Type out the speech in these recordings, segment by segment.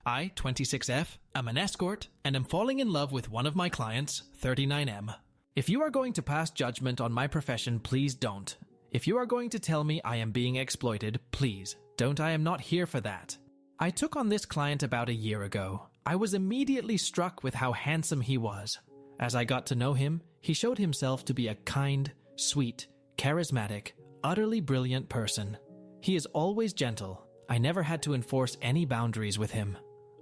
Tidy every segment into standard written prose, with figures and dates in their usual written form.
I, 26F, am an escort and am falling in love with one of my clients, 39M. If you are going to pass judgment on my profession, please don't. If you are going to tell me I am being exploited, please don't. I am not here for that. I took on this client about a year ago. I was immediately struck with how handsome he was. As I got to know him, he showed himself to be a kind, sweet, charismatic, utterly brilliant person. He is always gentle. I never had to enforce any boundaries with him.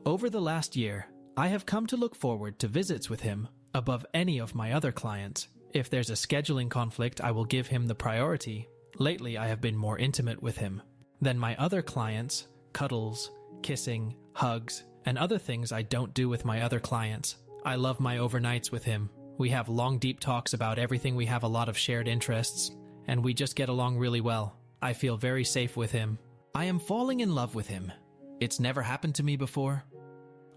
Over the last year, I have come to look forward to visits with him above any of my other clients. If there's a scheduling conflict, I will give him the priority. Lately, I have been more intimate with him than my other clients. Cuddles, kissing, hugs, and other things I don't do with my other clients. I love my overnights with him. We have long, deep talks about everything. We have a lot of shared interests, and we just get along really well. I feel very safe with him. I am falling in love with him. It's never happened to me before.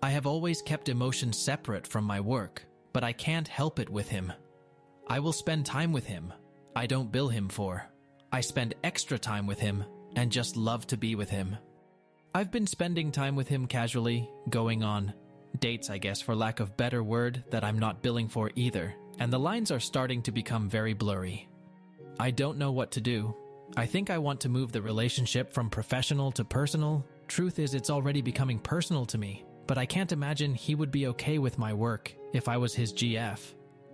I have always kept emotions separate from my work, but I can't help it with him. I will spend time with him. I don't bill him for. I spend extra time with him and just love to be with him. I've been spending time with him casually, going on dates, I guess, for lack of better word, that I'm not billing for either, and the lines are starting to become very blurry. I don't know what to do. I think I want to move the relationship from professional to personal. Truth is, it's already becoming personal to me, but I can't imagine he would be okay with my work if I was his GF.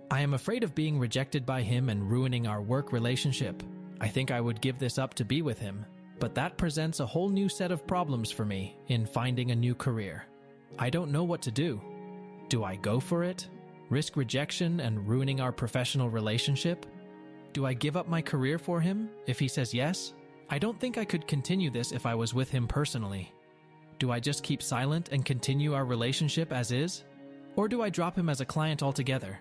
I am afraid of being rejected by him and ruining our work relationship. I think I would give this up to be with him, but that presents a whole new set of problems for me in finding a new career. I don't know what to do. Do I go for it? Risk rejection and ruining our professional relationship? Do I give up my career for him if he says yes? I don't think I could continue this if I was with him personally. Do I just keep silent and continue our relationship as is? Or do I drop him as a client altogether?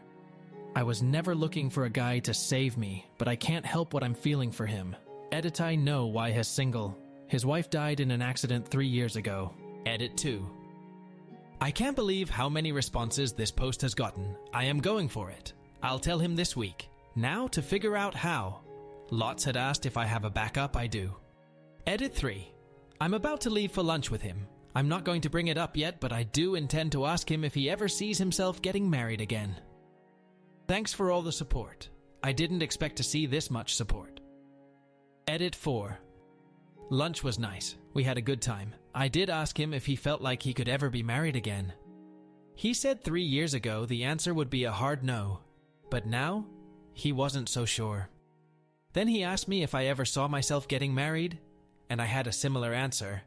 I was never looking for a guy to save me, but I can't help what I'm feeling for him. Edit: I know why he's single. His wife died in an accident 3 years ago. Edit 2. I can't believe how many responses this post has gotten. I am going for it. I'll tell him this week. Now to figure out how. Lots had asked if I have a backup. I do. Edit 3. I'm about to leave for lunch with him. I'm not going to bring it up yet, but I do intend to ask him if he ever sees himself getting married again. Thanks for all the support. I didn't expect to see this much support. Edit 4. Lunch was nice. We had a good time. I did ask him if he felt like he could ever be married again. He said 3 years ago the answer would be a hard no, but now he wasn't so sure. Then he asked me if I ever saw myself getting married, and I had a similar answer.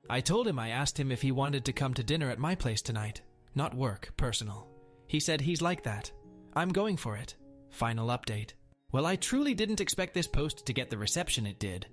I told him I asked him if he wanted to come to dinner at my place tonight. Not work, personal. He said he's like that. I'm going for it. Final update. Well, I truly didn't expect this post to get the reception it did.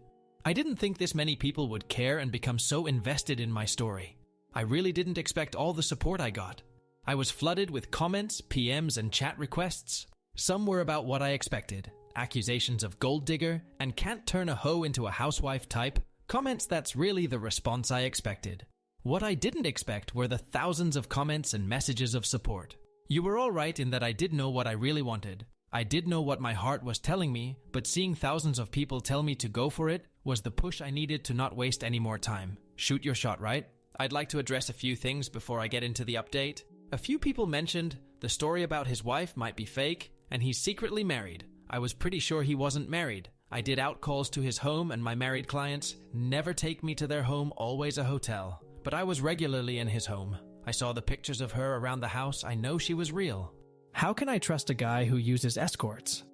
I didn't think this many people would care and become so invested in my story. I really didn't expect all the support I got. I was flooded with comments, PMs, and chat requests. Some were about what I expected. Accusations of gold digger and can't turn a hoe into a housewife type. Comments that's really the response I expected. What I didn't expect were the thousands of comments and messages of support. You were all right in that I did know what I really wanted. I did know what my heart was telling me, but seeing thousands of people tell me to go for it was the push I needed to not waste any more time. Shoot your shot, right? I'd like to address a few things before I get into the update. A few people mentioned the story about his wife might be fake, and he's secretly married. I was pretty sure he wasn't married. I did out calls to his home, and my married clients never take me to their home, always a hotel. But I was regularly in his home. I saw the pictures of her around the house. I know she was real. How can I trust a guy who uses escorts?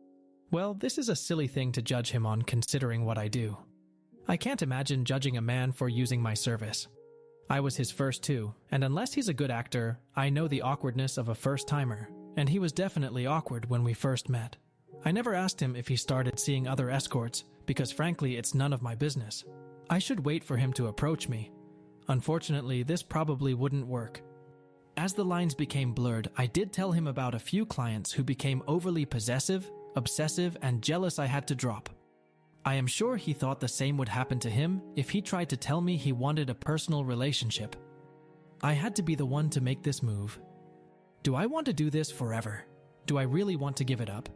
Well, this is a silly thing to judge him on considering what I do. I can't imagine judging a man for using my service. I was his first too, and unless he's a good actor, I know the awkwardness of a first-timer, and he was definitely awkward when we first met. I never asked him if he started seeing other escorts, because frankly, it's none of my business. I should wait for him to approach me. Unfortunately, this probably wouldn't work. As the lines became blurred, I did tell him about a few clients who became overly possessive, obsessive, and jealous I had to drop. I am sure he thought the same would happen to him if he tried to tell me he wanted a personal relationship. I had to be the one to make this move. Do I want to do this forever? Do I really want to give it up?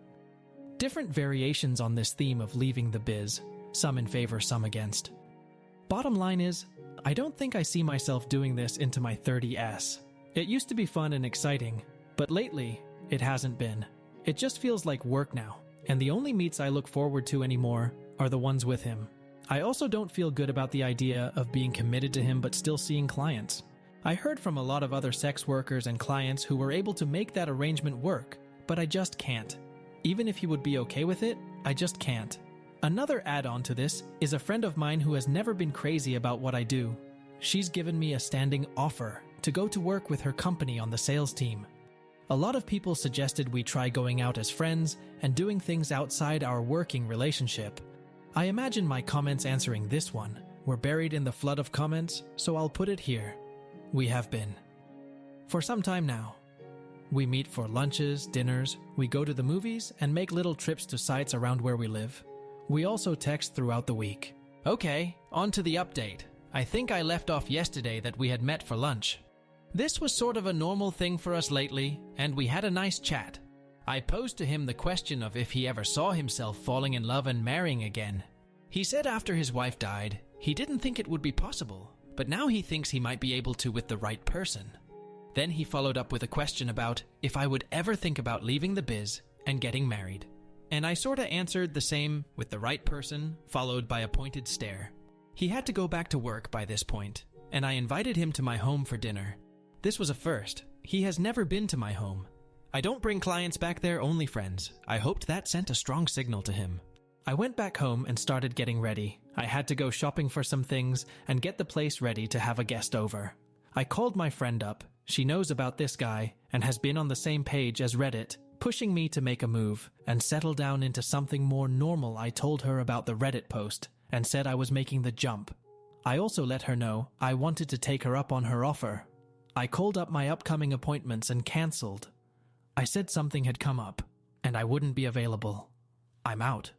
Different variations on this theme of leaving the biz, some in favor, some against. Bottom line is, I don't think I see myself doing this into my 30s. It used to be fun and exciting, but lately, it hasn't been. It just feels like work now, and the only meets I look forward to anymore are the ones with him. I also don't feel good about the idea of being committed to him but still seeing clients. I heard from a lot of other sex workers and clients who were able to make that arrangement work, but I just can't. Even if he would be okay with it, I just can't. Another add-on to this is a friend of mine who has never been crazy about what I do. She's given me a standing offer to go to work with her company on the sales team. A lot of people suggested we try going out as friends and doing things outside our working relationship. I imagine my comments answering this one were buried in the flood of comments, so I'll put it here. We have been. For some time now. We meet for lunches, dinners, we go to the movies, and make little trips to sites around where we live. We also text throughout the week. Okay, on to the update. I think I left off yesterday that we had met for lunch. This was sort of a normal thing for us lately, and we had a nice chat. I posed to him the question of if he ever saw himself falling in love and marrying again. He said after his wife died, he didn't think it would be possible, but now he thinks he might be able to with the right person. Then he followed up with a question about if I would ever think about leaving the biz and getting married. And I sorta answered the same with the right person, followed by a pointed stare. He had to go back to work by this point, and I invited him to my home for dinner. This was a first. He has never been to my home. I don't bring clients back there, only friends. I hoped that sent a strong signal to him. I went back home and started getting ready. I had to go shopping for some things and get the place ready to have a guest over. I called my friend up. She knows about this guy and has been on the same page as Reddit, pushing me to make a move and settle down into something more normal. I told her about the Reddit post and said I was making the jump. I also let her know I wanted to take her up on her offer. I called up my upcoming appointments and cancelled. I said something had come up, and I wouldn't be available. I'm out.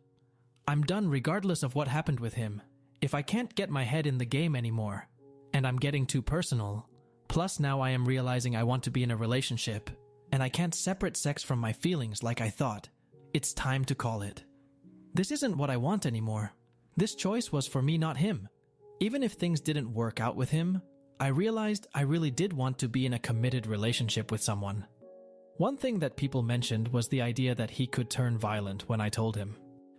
I'm done regardless of what happened with him. If I can't get my head in the game anymore, and I'm getting too personal, plus now I am realizing I want to be in a relationship, and I can't separate sex from my feelings like I thought, it's time to call it. This isn't what I want anymore. This choice was for me, not him. Even if things didn't work out with him, I realized I really did want to be in a committed relationship with someone. One thing that people mentioned was the idea that he could turn violent when I told him.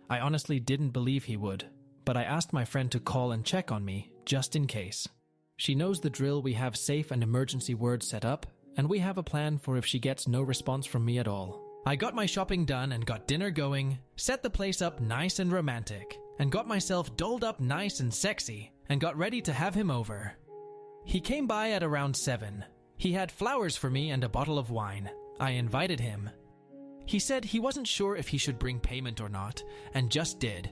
I honestly didn't believe he would, but I asked my friend to call and check on me, just in case. She knows the drill. We have safe and emergency words set up, and we have a plan for if she gets no response from me at all. I got my shopping done and got dinner going, set the place up nice and romantic, and got myself dolled up nice and sexy, and got ready to have him over. He came by at around 7. He had flowers for me and a bottle of wine. I invited him. He said he wasn't sure if he should bring payment or not, and just did.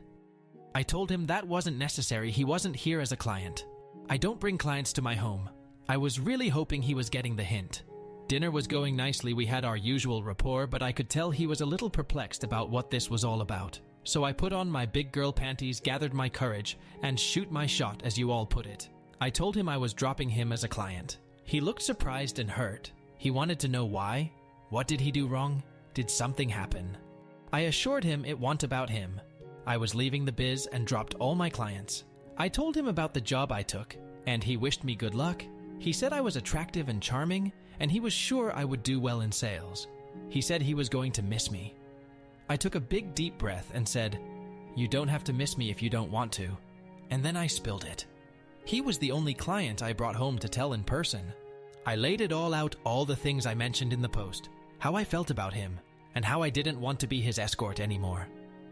I told him that wasn't necessary. He wasn't here as a client. I don't bring clients to my home. I was really hoping he was getting the hint. Dinner was going nicely. We had our usual rapport, but I could tell he was a little perplexed about what this was all about. So I put on my big girl panties, gathered my courage, and shoot my shot, as you all put it. I told him I was dropping him as a client. He looked surprised and hurt. He wanted to know why. What did he do wrong? Did something happen? I assured him it wasn't about him. I was leaving the biz and dropped all my clients. I told him about the job I took, and he wished me good luck. He said I was attractive and charming, and he was sure I would do well in sales. He said he was going to miss me. I took a big deep breath and said, "You don't have to miss me if you don't want to." And then I spilled it. He was the only client I brought home to tell in person. I laid it all out, all the things I mentioned in the post, how I felt about him, and how I didn't want to be his escort anymore.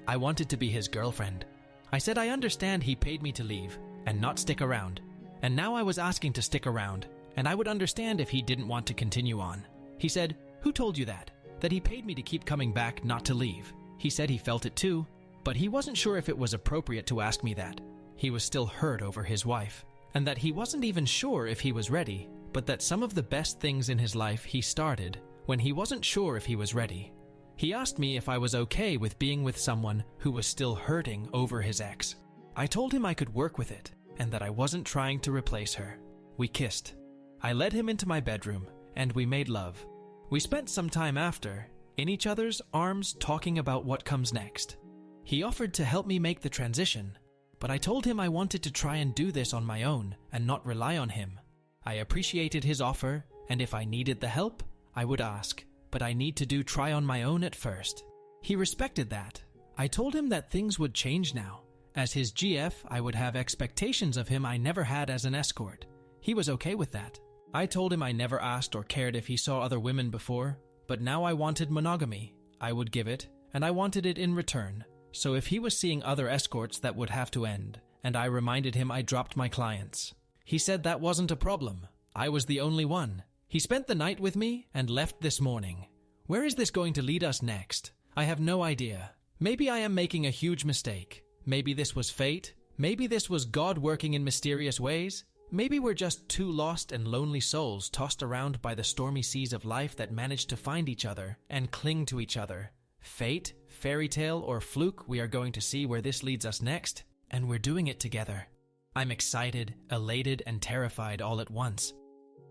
I wanted to be his girlfriend. I said I understand he paid me to leave and not stick around, and now I was asking to stick around, and I would understand if he didn't want to continue on. He said, "Who told you that? That he paid me to keep coming back, not to leave?" He said he felt it too, but he wasn't sure if it was appropriate to ask me that. He was still hurt over his wife, and that he wasn't even sure if he was ready, but that some of the best things in his life he started when he wasn't sure if he was ready. He asked me if I was okay with being with someone who was still hurting over his ex. I told him I could work with it, and that I wasn't trying to replace her. We kissed. I led him into my bedroom, and we made love. We spent some time after, in each other's arms, talking about what comes next. He offered to help me make the transition, but I told him I wanted to try and do this on my own and not rely on him. I appreciated his offer, and if I needed the help, I would ask, but I need to try on my own at first. He respected that. I told him that things would change now. As his GF, I would have expectations of him I never had as an escort. He was okay with that. I told him I never asked or cared if he saw other women before, but now I wanted monogamy. I would give it, and I wanted it in return. So if he was seeing other escorts, that would have to end, and I reminded him I dropped my clients. He said that wasn't a problem. I was the only one. He spent the night with me and left this morning. Where is this going to lead us next? I have no idea. Maybe I am making a huge mistake. Maybe this was fate. Maybe this was God working in mysterious ways. Maybe we're just two lost and lonely souls tossed around by the stormy seas of life that managed to find each other and cling to each other. Fate, fairy tale, or fluke, we are going to see where this leads us next, and we're doing it together. I'm excited, elated, and terrified all at once.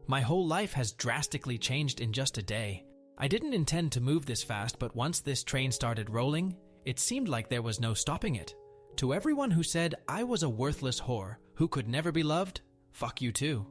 My whole life has drastically changed in just a day. I didn't intend to move this fast, but once this train started rolling, it seemed like there was no stopping it. To everyone who said I was a worthless whore who could never be loved, fuck you too.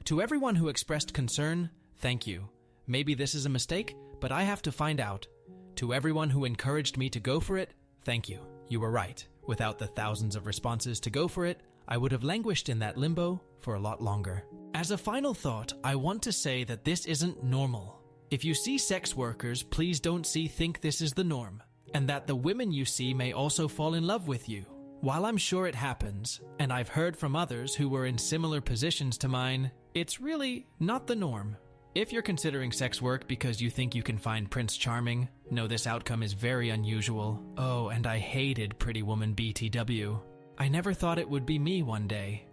To everyone who expressed concern, thank you. Maybe this is a mistake, but I have to find out. To everyone who encouraged me to go for it, thank you. You were right. Without the thousands of responses to go for it, I would have languished in that limbo for a lot longer. As a final thought, I want to say that this isn't normal. If you see sex workers, please don't think this is the norm, and that the women you see may also fall in love with you. While I'm sure it happens, and I've heard from others who were in similar positions to mine, it's really not the norm. If you're considering sex work because you think you can find Prince Charming, know this outcome is very unusual. Oh, and I hated Pretty Woman BTW. I never thought it would be me one day.